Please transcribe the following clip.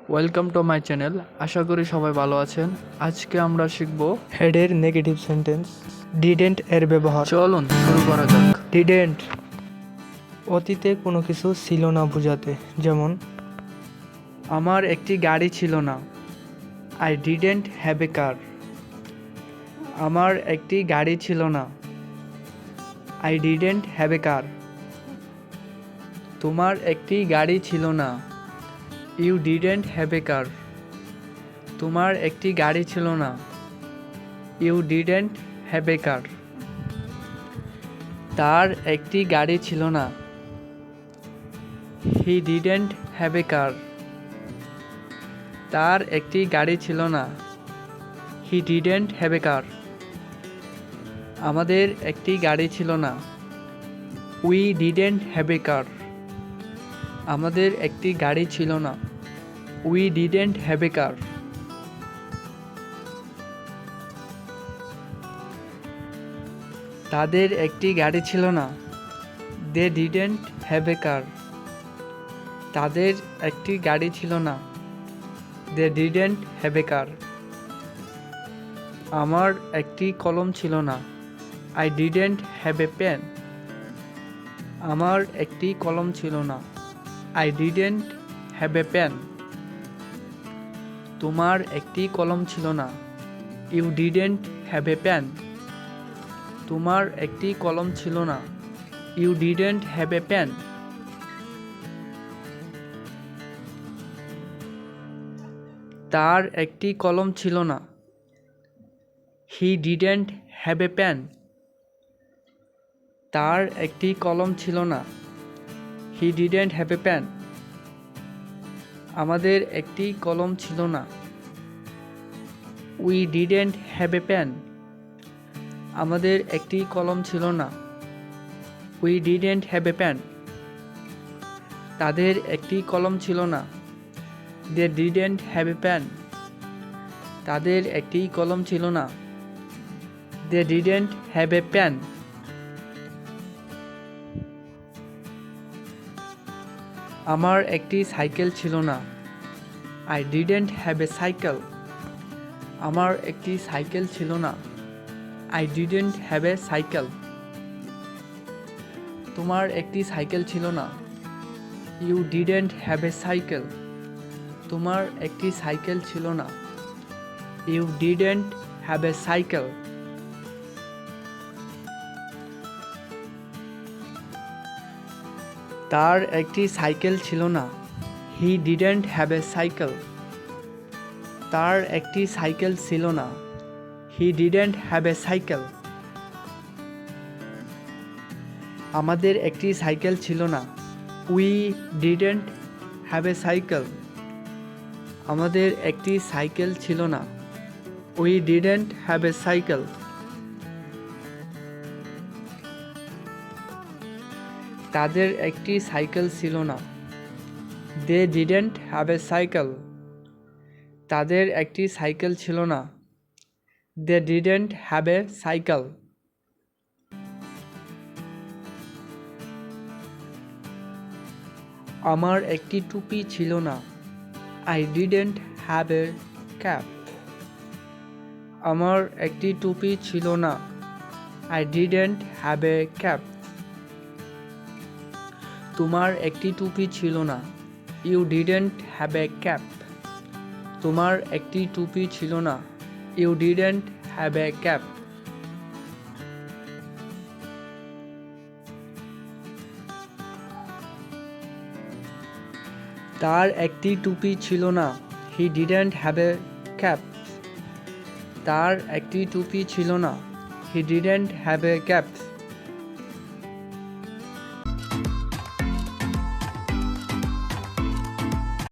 Welcome to my channel. আশা করি সবাই ভালো আছেন। আজকে আমরা শিখব হেডের নেগেটিভ সেন্টেন্স ডিডেন্ট এর ব্যবহার। চলুন শুরু করা যাক। ডিডেন্ট অতীতে কোনো কিছু ছিল না বোঝাতে, যেমন আমার একটি গাড়ি ছিল না। I didn't have a car. আমার একটি গাড়ি ছিল না। আই ডিডেন্ট হ্যাভ এ কার। তোমার একটি গাড়ি ছিল না। ইউ ডিডেন্ট হ্যাভ এ কার। তোমার একটি গাড়ি ছিল না। ইউ ডিডেন্ট হ্যাভ এ কার। তার একটি গাড়ি ছিল না। হি ডিডেন্ট হ্যাভ এ কার। তার একটি গাড়ি ছিল না। হি ডিডেন্ট হ্যাভ এ কার। আমাদের একটি গাড়ি ছিল না। উই ডিডেন্ট হ্যাভ এ কার। আমাদের একটি গাড়ি ছিল না। We didn't have a car. তাদের একটি গাড়ি ছিল না। They didn't have a car. তাদের একটি গাড়ি ছিল না। They didn't have a car. আমার একটি কলম ছিল না। I didn't have a pen. আমার একটি কলম ছিল না। I didn't have a pen. তোমার একটি কলম ছিল না। You didn't have a pen. তোমার একটি কলম ছিল না। You didn't have a pen. তার একটি কলম ছিল না। He didn't have a pen. তার একটি কলম ছিল না। He didn't have a pen. আমাদের একটি কলম ছিল না। We didn't have a pen. আমাদের একটি কলম ছিল না। We didn't have a pen. তাদের একটি কলম ছিল না। They didn't have a pen. তাদের একটি কলম ছিল না। They didn't have a pen. আমার একটি সাইকেল ছিল না। I didn't have a cycle. আমার একটি সাইকেল ছিল না। I didn't have a cycle. তোমার একটি সাইকেল ছিল না। You didn't have a cycle. তোমার একটি সাইকেল ছিল না। You didn't have a cycle. তার একটি সাইকেল ছিল না। He didn't have a cycle. তার একটি সাইকেল ছিল না। He didn't have a cycle. আমাদের একটি সাইকেল ছিল না। We didn't have a cycle. আমাদের একটি সাইকেল ছিল না। We didn't have a cycle. তাদের একটি সাইকেল ছিল না। They didn't have a cycle. তাদের একটি সাইকেল ছিল না। They didn't have a cycle. আমার একটি টুপি ছিল না। I didn't have a cap. আমার একটি টুপি ছিল না। I didn't have a cap. তোমার একটি টুপি ছিল না। You didn't have a cap. তোমার একটি টুপি ছিল না। You didn't have a cap. তার একটি টুপি ছিল না। He didn't have a cap. তার একটি টুপি ছিল না। He didn't have a cap.